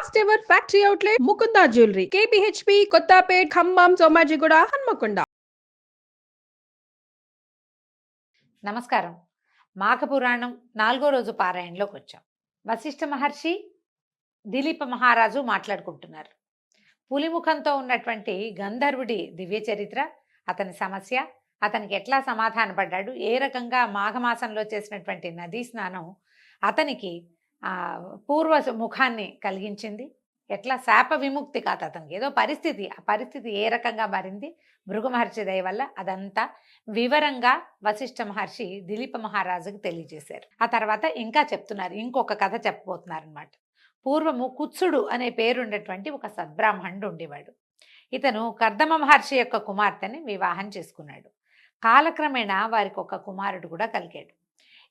First ever factory outlet Mukunda jewellery KPHB Kothapet Khammam Somajiguda Hanamkonda. నమస్కారం. మాఘ పురాణం 4వ రోజు పారాయణలోకి వచ్చాం. వశిష్ఠ మహర్షి, దిలీప మహారాజు మాట్లాడుకుంటున్నారు. పులిముఖంతో ఉన్నటువంటి గంధర్వుడి దివ్య చరిత్ర, అతని సమస్య, అతనికి ఎట్లా సమాధాన పడ్డాడు, ఏ రకంగా మాఘమాసంలో చేసినటువంటి నదీ స్నానం అతనికి పూర్వ ముఖాన్ని కలిగించింది, ఎట్లా శాప విముక్తి కాదు అతనికి ఏదో పరిస్థితి, ఆ పరిస్థితి ఏ రకంగా మారింది భృగు మహర్షి దయ వల్ల, అదంతా వివరంగా వశిష్ఠ మహర్షి దిలీప మహారాజుకు తెలియజేశారు. ఆ తర్వాత ఇంకా చెప్తున్నారు, ఇంకొక కథ చెప్పబోతున్నారు అనమాట. పూర్వము కుత్సుడు అనే పేరుండేటువంటి ఒక సద్బ్రాహ్మణుడు ఉండేవాడు. ఇతను కర్దమ మహర్షి యొక్క కుమార్తెని వివాహం చేసుకున్నాడు. కాలక్రమేణా వారికి ఒక కుమారుడు కూడా కలిగాడు.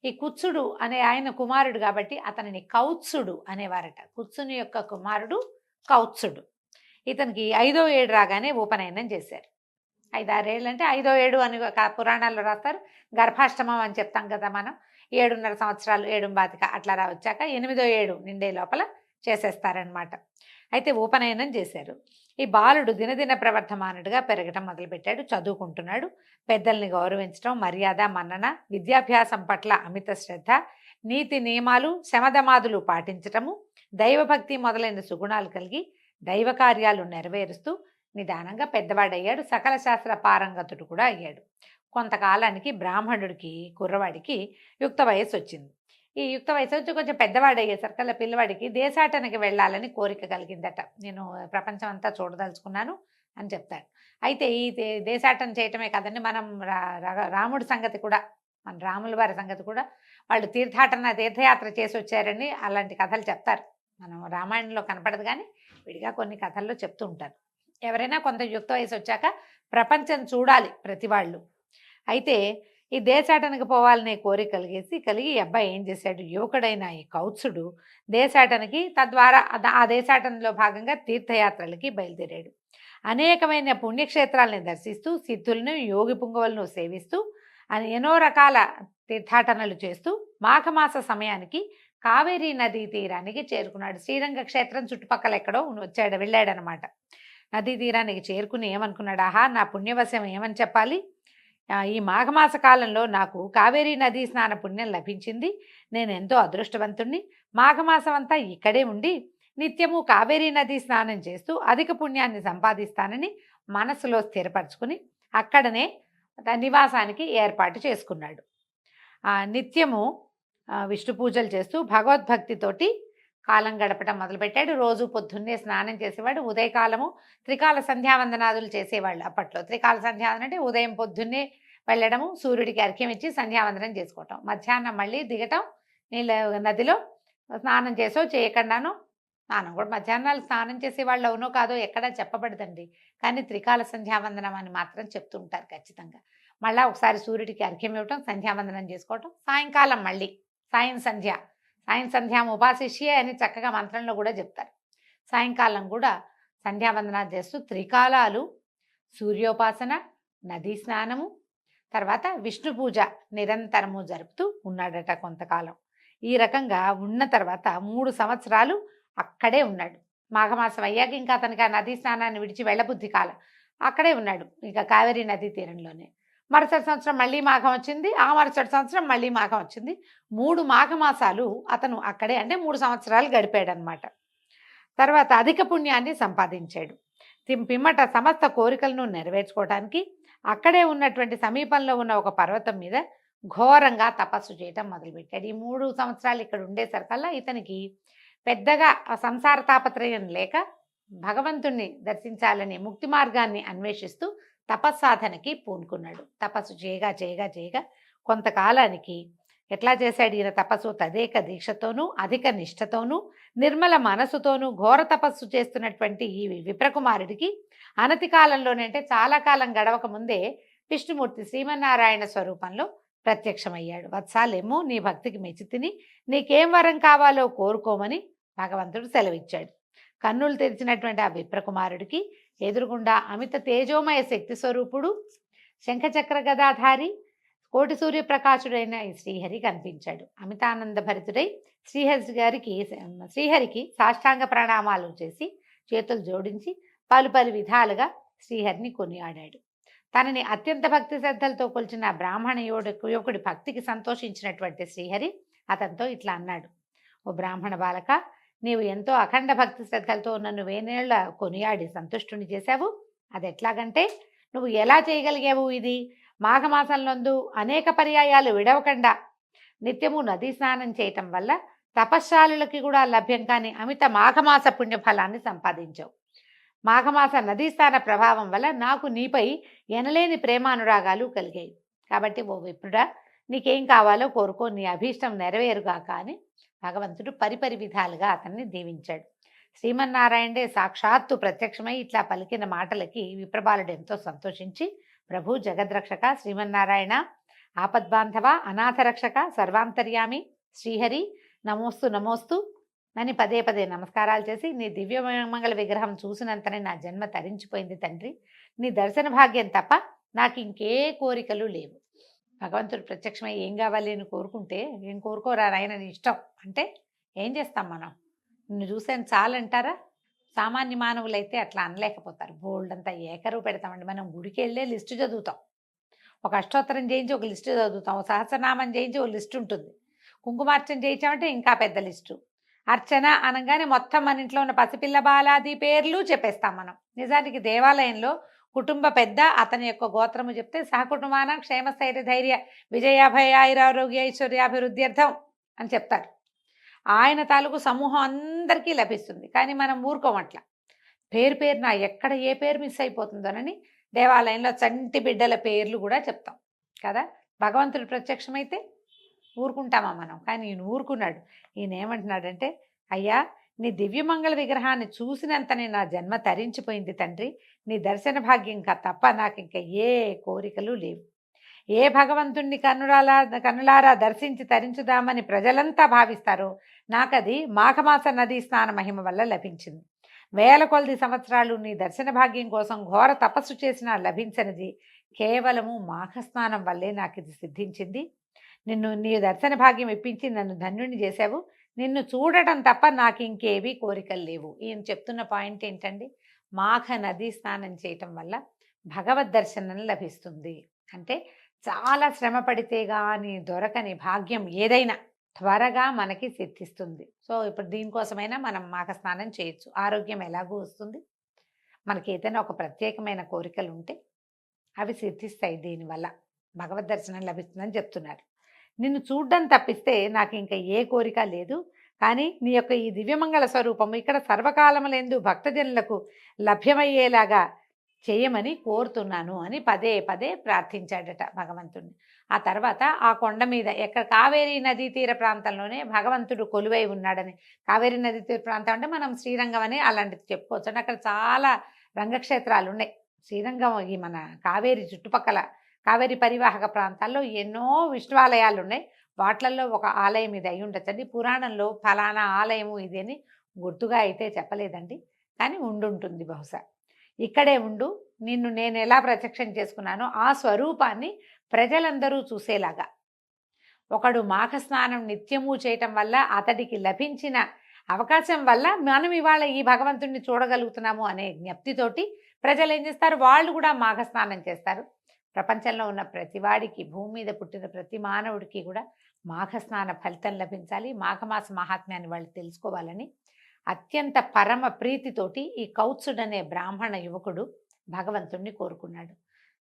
ఈ కుత్సుడు అనే ఆయన కుమారుడు కాబట్టి అతనిని కౌత్సుడు అనేవారట. కుత్సుని యొక్క కుమారుడు కౌత్సుడు. ఇతనికి 5వ ఏడు రాగానే ఉపనయనం చేశారు. 5-6 ఏళ్ళు అంటే 5వ ఏడు అని పురాణాల్లో రాస్తారు. గర్భాష్టమం అని చెప్తాం కదా మనం. 7.5 సంవత్సరాలు 7 అట్లా వచ్చాక 8వ ఏడు నిండే లోపల చేసేస్తారనమాట. అయితే ఉపనయనం చేశారు. ఈ బాలుడు దినదిన ప్రవర్ధమానుడిగా పెరగటం మొదలుపెట్టాడు. చదువుకుంటున్నాడు. పెద్దల్ని గౌరవించడం, మర్యాద, మన్నన, విద్యాభ్యాసం పట్ల అమిత శ్రద్ధ, నీతి నియమాలు, శమధమాదులు పాటించటము, దైవభక్తి మొదలైన సుగుణాలు కలిగి దైవ కార్యాలు నెరవేరుస్తూ నిదానంగా పెద్దవాడయ్యాడు. సకల శాస్త్ర పారంగతుడు కూడా అయ్యాడు. కొంతకాలానికి బ్రాహ్మణుడికి కుర్రవాడికి యుక్త వయస్సు వచ్చింది. ఈ యుక్త వయసు వచ్చి కొంచెం పెద్దవాడయ్యేసరికల్లా పిల్లవాడికి దేశాటనకి వెళ్ళాలని కోరిక కలిగిందట. నేను ప్రపంచం అంతా చూడదలుచుకున్నాను అని చెప్తాడు. అయితే ఈ దేశాటన చేయటమే కాదండి, మనం రాముడి సంగతి కూడా, మన రాముల వారి సంగతి కూడా, వాళ్ళు తీర్థయాత్ర చేసి వచ్చారని అలాంటి కథలు చెప్తారు. మనం రామాయణంలో కనపడదు కానీ విడిగా కొన్ని కథల్లో చెప్తూ ఉంటారు. ఎవరైనా కొంత యుక్త వయసు వచ్చాక ప్రపంచం చూడాలి ప్రతి వాళ్ళు. అయితే ఈ దేశాటనకు పోవాలనే కోరిక కలిగి ఈ అబ్బాయి ఏం చేశాడు, యువకుడైన ఈ కౌత్సుడు దేశాటనకి, తద్వారా ఆ దేశాటనలో భాగంగా తీర్థయాత్రలకి బయలుదేరాడు. అనేకమైన పుణ్యక్షేత్రాలని దర్శిస్తూ, సిద్ధులను, యోగి పుంగవులను సేవిస్తూ, ఎన్నో రకాల తీర్థాటనలు చేస్తూ మాఘమాస సమయానికి కావేరీ నదీ తీరానికి చేరుకున్నాడు. శ్రీరంగ క్షేత్రం చుట్టుపక్కల ఎక్కడో వెళ్ళాడనమాట. నదీ తీరానికి చేరుకుని ఏమనుకున్నాడు, ఆహా నా పుణ్యవశం ఏమని చెప్పాలి, ఈ మాఘమాస కాలంలో నాకు కావేరీ నదీ స్నాన పుణ్యం లభించింది, నేను ఎంతో అదృష్టవంతుణ్ణి, మాఘమాసం అంతా ఇక్కడే ఉండి నిత్యము కావేరీ నదీ స్నానం చేస్తూ అధిక పుణ్యాన్ని సంపాదిస్తానని మనసులో స్థిరపరచుకుని అక్కడనే నివాసానికి ఏర్పాటు చేసుకున్నాడు. నిత్యము విష్ణు పూజలు చేస్తూ భగవద్భక్తితోటి కాలం గడపటం మొదలుపెట్టాడు. రోజు పొద్దున్నే స్నానం చేసేవాడు. ఉదయకాలము త్రికాల సంధ్యావందనాదులు చేసేవాళ్ళు. అప్పట్లో త్రికాల సంధ్యావందనం అంటే ఉదయం పొద్దున్నే వెళ్ళడము, సూర్యుడికి అర్ఘ్యం ఇచ్చి సంధ్యావందనం చేసుకోవటం, మధ్యాహ్నం మళ్ళీ దిగటం, నదిలో స్నానం చేసో చేయకుండానో, స్నానం కూడా మధ్యాహ్నాలు స్నానం చేసేవాళ్ళు అవునో కాదో ఎక్కడా చెప్పబడదండి, కానీ త్రికాల సంధ్యావందనం అని మాత్రం చెప్తుంటారు ఖచ్చితంగా. మళ్ళీ ఒకసారి సూర్యుడికి అర్ఘ్యం ఇవ్వటం, సంధ్యావందనం చేసుకోవటం, సాయంకాలం మళ్ళీ సాయం సంధ్యాం ఉపాశిష్యే అని చక్కగా మంత్రంలో కూడా చెప్తారు. సాయంకాలం కూడా సంధ్యావందనాలు చేస్తూ త్రికాలాలు సూర్యోపాసన, నదీ స్నానము, తర్వాత విష్ణు పూజ నిరంతరము జరుపుతూ ఉన్నాడట కొంతకాలం. ఈ రకంగా ఉన్న తర్వాత 3 సంవత్సరాలు అక్కడే ఉన్నాడు. మాఘమాసం అయ్యాక ఇంకా అతనికి ఆ నదీ స్నానాన్ని విడిచి వెళ్ళబుద్ధి కాలం, అక్కడే ఉన్నాడు ఇక కావేరీ నదీ తీరంలోనే. మరుసటి సంవత్సరం మళ్ళీ మాఘం వచ్చింది, ఆ మరుసటి సంవత్సరం మళ్ళీ మాఘం వచ్చింది. 3 మాఘమాసాలు అతను అక్కడే, అంటే 3 సంవత్సరాలు గడిపాడనమాట. తర్వాత అధిక పుణ్యాన్ని సంపాదించాడు. పిమ్మట సమస్త కోరికలను నెరవేర్చుకోవడానికి అక్కడే ఉన్నటువంటి సమీపంలో ఉన్న ఒక పర్వతం మీద ఘోరంగా తపస్సు చేయటం మొదలుపెట్టాడు. ఈ 3 సంవత్సరాలు ఇక్కడ ఉండేసరికల్లా ఇతనికి పెద్దగా సంసార తాపత్రయం లేక భగవంతుణ్ణి దర్శించాలని ముక్తి మార్గాన్ని అన్వేషిస్తూ తపస్సాధనకి పూనుకున్నాడు. తపస్సు చేయగా కొంతకాలానికి ఎట్లా చేశాడు ఈయన తపస్సు, తదేక దీక్షతోనూ అధిక నిష్ఠతోనూ నిర్మల మనసుతోనూ ఘోర తపస్సు చేస్తున్నటువంటి ఈ విప్రకుమారుడికి అనతి కాలంలోనే, అంటే చాలా కాలం గడవక ముందే విష్ణుమూర్తి శ్రీమన్నారాయణ స్వరూపంలో ప్రత్యక్షమయ్యాడు. వత్సాలేమో నీ భక్తికి మెచ్చితిని, నీకేం వరం కావాలో కోరుకోమని భగవంతుడు సెలవిచ్చాడు. కన్నులు తెరిచినటువంటి ఆ విప్రకుమారుడికి ఎదురుగుండా అమిత తేజోమయ శక్తి స్వరూపుడు, శంఖచక్ర గదాధారి, కోటి సూర్యప్రకాశుడైన ఈ శ్రీహరి కనిపించాడు. అమితానంద భరితుడై శ్రీహరికి సాష్టాంగ ప్రణామాలు చేసి చేతులు జోడించి పలు పలు విధాలుగా శ్రీహరిని కొనియాడాడు. తనని అత్యంత భక్తి శ్రద్ధలతో కొలిచిన బ్రాహ్మణ యువకుడి భక్తికి సంతోషించినటువంటి శ్రీహరి అతనితో ఇట్లా అన్నాడు: ఓ బ్రాహ్మణ బాలక, నీవు ఎంతో అఖండ భక్తి శ్రద్ధలతో నన్ను వేనేళ్ల కొనియాడి సంతుష్టుని చేశావు. అది ఎట్లాగంటే, నువ్వు ఎలా చేయగలిగావు? ఇది మాఘమాసంలోందు అనేక పర్యాయాలు విడవకుండా నిత్యము నదీ స్నానం చేయటం వల్ల తపశ్శాలులకి కూడా లభ్యం కాని అమిత మాఘమాస పుణ్యఫలాన్ని సంపాదించావు. మాఘమాస నదీ స్నాన ప్రభావం వల్ల నాకు నీపై ఎనలేని ప్రేమానురాగాలు కలిగాయి. కాబట్టి ఓ విప్రుడా, నీకేం కావాలో కోరుకో, నీ అభీష్టం నెరవేరుగాక అని భగవంతుడు పరిపరి విధాలుగా అతన్ని దీవించాడు. శ్రీమన్నారాయణే సాక్షాత్తు ప్రత్యక్షమై ఇట్లా పలికిన మాటలకి విప్రబాలుడు ఎంతో సంతోషించి, ప్రభు జగద్రక్షక శ్రీమన్నారాయణ, ఆపద్బాంధవ, అనాథరక్షక, సర్వాంతర్యామి శ్రీహరి, నమోస్తు నమోస్తు అని పదే పదే నమస్కారాలు చేసి, నీ దివ్యమంగళ విగ్రహం చూసినంతనే నా జన్మ తరించిపోయింది తండ్రి. నీ దర్శన భాగ్యం తప్ప నాకు ఇంకే కోరికలు లేవు. భగవంతుడు ప్రత్యక్షమై ఏం కావాలి అని కోరుకుంటే, ఏం కోరుకోరా నాయన నీ ఇష్టం అంటే ఏం చేస్తాం మనం? నిన్ను చూసాను చాలంటారా? సామాన్య మానవులైతే అట్లా అనలేకపోతారు. బోల్డ్ అంతా ఏకరువు పెడతామండి. మనం గుడికి వెళ్ళే లిస్టు చదువుతాం, ఒక అష్టోత్తరం చేయించి ఒక లిస్టు చదువుతాం, ఒక సహస్రనామం చేయించి ఒక లిస్టు ఉంటుంది, కుంకుమార్చన చేయించామంటే ఇంకా పెద్ద లిస్టు, అర్చన అనగానే మొత్తం మన ఇంట్లో ఉన్న పసిపిల్ల బాలాది పేర్లు చెప్పేస్తాం మనం. నిజానికి దేవాలయంలో కుటుంబ పెద్ద అతని యొక్క గోత్రము చెప్తే సహకుటుంబాన క్షేమస్థైర్య ధైర్య విజయాభయ ఆయురారోగ్య ఐశ్వర్యాభివృద్ధ్యర్థం అని చెప్తారు. ఆయన తాలూకు సమూహం అందరికీ లభిస్తుంది. కానీ మనం ఊరుకోమట్ల, పేరున ఎక్కడ ఏ పేరు మిస్ అయిపోతుందోనని దేవాలయంలో చంటి బిడ్డల పేర్లు కూడా చెప్తాం కదా. భగవంతుడు ప్రత్యక్షమైతే ఊరుకుంటామా మనం? కానీ ఈయన ఊరుకున్నాడు. ఈయన ఏమంటున్నాడంటే, అయ్యా, నీ దివ్యమంగళ విగ్రహాన్ని చూసినంతనే నా జన్మ తరించిపోయింది తండ్రి. నీ దర్శన భాగ్యం తప్ప నాకు ఇంకా ఏ కోరికలు లేవు. ఏ భగవంతుణ్ణి కన్నులారా దర్శించి తరించుదామని ప్రజలంతా భావిస్తారో నాకది మాఘమాస నదీ స్నాన మహిమ వల్ల లభించింది. వేల కొలది సంవత్సరాలు నీ దర్శన భాగ్యం కోసం ఘోర తపస్సు చేసినా లభించనిది కేవలము మాఘస్నానం వల్లే నాకు ఇది సిద్ధించింది. నీ దర్శన భాగ్యం ఇప్పించి నన్ను ధన్యుణ్ణి చేశావు. నిన్ను చూడటం తప్ప నాకు ఇంకేవీ కోరికలు లేవు. ఈయన చెప్తున్న పాయింట్ ఏంటండి? మాఘ నదీ స్నానం చేయటం వల్ల భగవద్ దర్శనం లభిస్తుంది. అంటే చాలా శ్రమ పడితే కానీ దొరకని భాగ్యం ఏదైనా త్వరగా మనకి సిద్ధిస్తుంది. సో ఇప్పుడు దీనికోసమైనా మనం మాఘ స్నానం చేయొచ్చు. ఆరోగ్యం ఎలాగూ వస్తుంది. మనకి ఏదైనా ఒక ప్రత్యేకమైన కోరికలు ఉంటే అవి సిద్ధిస్తాయి. దీనివల్ల భగవద్ దర్శనం లభిస్తుందని చెప్తున్నారు. నిన్ను చూడ్డం తప్పిస్తే నాకు ఇంకా ఏ కోరిక లేదు. కానీ నీ యొక్క ఈ దివ్యమంగళ స్వరూపము ఇక్కడ సర్వకాలములందు భక్తజనులకు లభ్యమయ్యేలాగా చేయమని కోరుతున్నాను అని పదే పదే ప్రార్థించాడట భగవంతుడిని. ఆ తర్వాత ఆ కొండ మీద ఎక్కడ కావేరీ నదీ తీర ప్రాంతంలోనే భగవంతుడు కొలువై ఉన్నాడని. కావేరీ నదీ తీర ప్రాంతం అంటే మనం శ్రీరంగం అని అలాంటిది చెప్పుకోవచ్చు. అంటే అక్కడ చాలా రంగక్షేత్రాలు ఉన్నాయి. శ్రీరంగం ఈ మన కావేరీ చుట్టుపక్కల కావేరీ పరివాహక ప్రాంతాల్లో ఎన్నో విష్ణువాలయాలు ఉన్నాయి. వాట్లల్లో ఒక ఆలయం ఇది అయి ఉండొచ్చండి. పురాణంలో ఫలానా ఆలయము ఇది అని గుర్తుగా అయితే చెప్పలేదండి, కానీ ఉండుంటుంది బహుశా. ఇక్కడే ఉండు, నిన్ను నేను ఎలా ప్రత్యక్షం చేసుకున్నానో ఆ స్వరూపాన్ని ప్రజలందరూ చూసేలాగా. ఒకడు మాఘస్నానం నిత్యము చేయటం వల్ల అతడికి లభించిన అవకాశం వల్ల మనం ఇవాళ ఈ భగవంతుడిని చూడగలుగుతున్నాము అనే జ్ఞప్తితోటి ప్రజలు ఏం చేస్తారు? వాళ్ళు కూడా మాఘస్నానం చేస్తారు. ప్రపంచంలో ఉన్న ప్రతివాడికి, భూమి మీద పుట్టిన ప్రతి మానవుడికి కూడా మాఘస్నాన ఫలితం లభించాలి, మాఘమాస మహాత్మ్యాన్ని వాళ్ళు తెలుసుకోవాలని అత్యంత పరమ ప్రీతితోటి ఈ కౌత్సుడనే బ్రాహ్మణ యువకుడు భగవంతుణ్ణి కోరుకున్నాడు.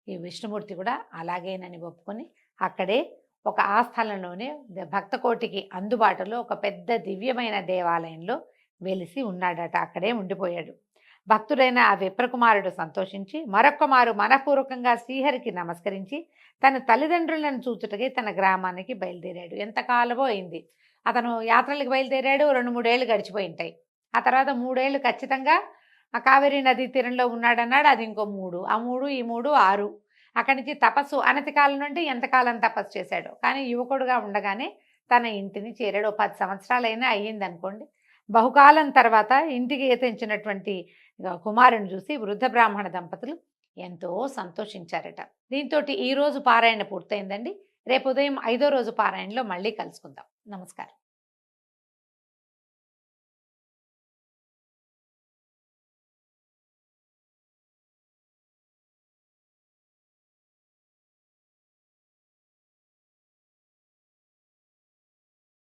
ఈ విష్ణుమూర్తి కూడా అలాగేనని ఒప్పుకొని అక్కడే ఒక ఆ స్థలంలోనే భక్తకోటికి అందుబాటులో ఒక పెద్ద దివ్యమైన దేవాలయంలో వెలిసి ఉన్నాడట. అక్కడే ఉండిపోయాడు. భక్తుడైన ఆ విప్రకుమారుడు సంతోషించి మరొక్క మారు మనపూర్వకంగా శ్రీహరికి నమస్కరించి తన తల్లిదండ్రులను చూచుటకై తన గ్రామానికి బయలుదేరాడు. ఎంతకాలమో అయింది అతను యాత్రలకు బయలుదేరాడు. 2-3 ఏళ్ళు గడిచిపోయి ఉంటాయి. ఆ తర్వాత 3 ఏళ్ళు ఖచ్చితంగా ఆ కావేరీ నదీ తీరంలో ఉన్నాడన్నాడు. అది ఇంకో 3, ఆ 3 ఈ 3 6. అక్కడి నుంచి తపస్సు అనతి కాలం నుండి ఎంతకాలం తపస్సు చేశాడు. కానీ యువకుడుగా ఉండగానే తన ఇంటిని చేరాడు. 10 సంవత్సరాలైనా అయ్యింది అనుకోండి. బహుకాలం తర్వాత ఇంటికి తెంచినటువంటి కుమారుని చూసి వృద్ధ బ్రాహ్మణ దంపతులు ఎంతో సంతోషించారట. దీంతో ఈరోజు పారాయణ పూర్తయిందండి. రేపు ఉదయం 5వ రోజు పారాయణలో మళ్ళీ కలుసుకుందాం. నమస్కారం.